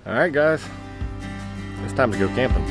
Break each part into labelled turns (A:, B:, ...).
A: Alright guys, it's time to go camping.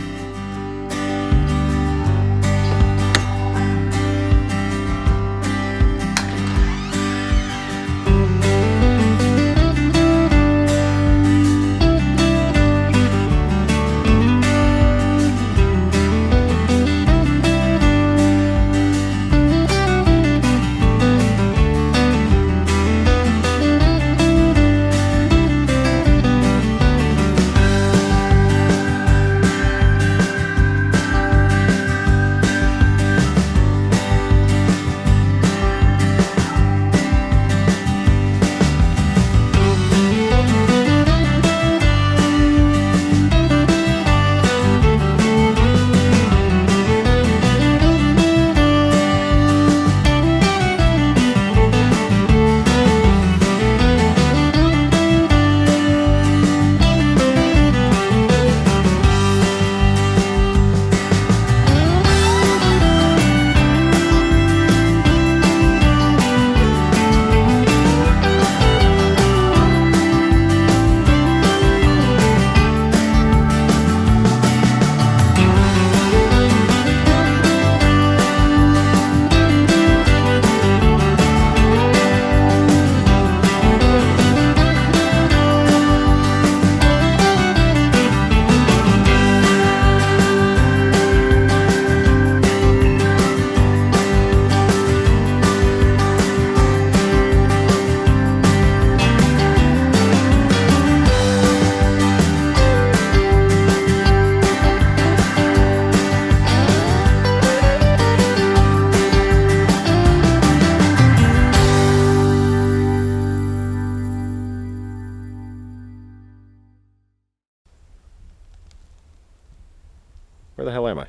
A: Where the hell am I?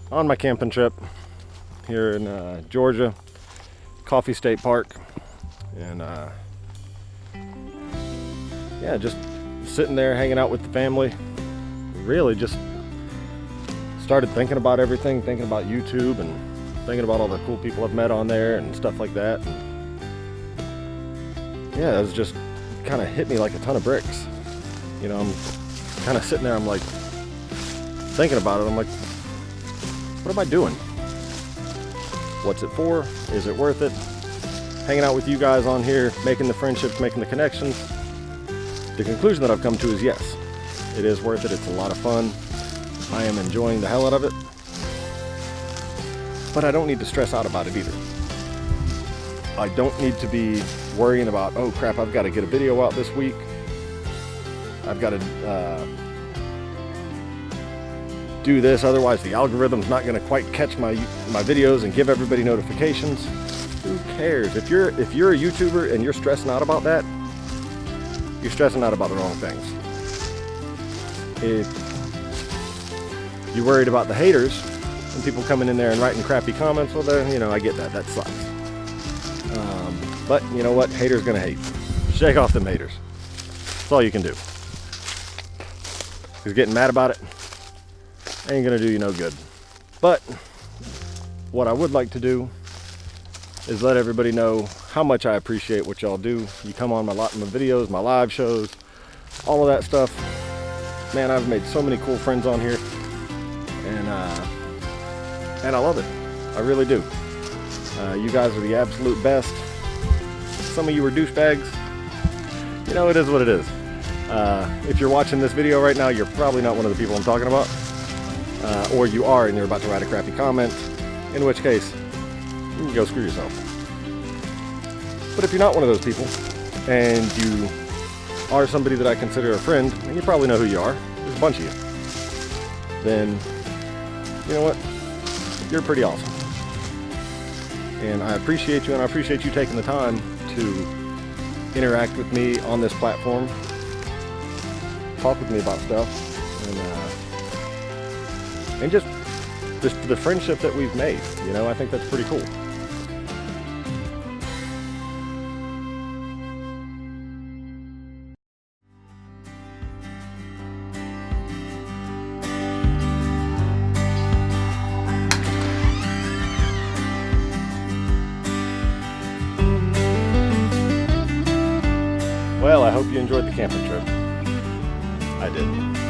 A: On my camping trip here in Georgia, Coffee State Park, and yeah, just sitting there hanging out with the family. Really just started thinking about everything, thinking about YouTube and thinking about all the cool people I've met on there and stuff like that. And yeah, it was just kind of hit me like a ton of bricks. You know, I'm kind of sitting there, I'm like thinking about it. I'm like, what am I doing? What's it for? Is it worth it? Hanging out with you guys on here, making the friendships, making the connections. The conclusion that I've come to is yes, it is worth it. It's a lot of fun. I am enjoying the hell out of it. But I don't need to stress out about it either. I don't need to be worrying about, oh crap, I've got to get a video out this week. I've got to do this, otherwise the algorithm's not going to quite catch my videos and give everybody notifications. Who cares? If you're a YouTuber and you're stressing out about that, you're stressing out about the wrong things. If you're worried about the haters and people coming in there and writing crappy comments, well then, you know, I get that. That sucks. But you know what? Haters gonna hate. Shake off them haters. That's all you can do. Because getting mad about it ain't gonna do you no good. But what I would like to do is let everybody know how much I appreciate what y'all do. You come on my videos, my live shows, all of that stuff. Man, I've made so many cool friends on here, and I love it. I really do. You guys are the absolute best. Some of you are douchebags. You know, it is what it is. If you're watching this video right now, you're probably not one of the people I'm talking about. Or you are and you're about to write a crappy comment, in which case, you can go screw yourself. But if you're not one of those people, and you are somebody that I consider a friend, and you probably know who you are, there's a bunch of you, then you know what? You're pretty awesome. And I appreciate you, and I appreciate you taking the time to interact with me on this platform, talk with me about stuff, and just the friendship that we've made. You know, I think that's pretty cool. Well, I hope you enjoyed the camping trip. I did.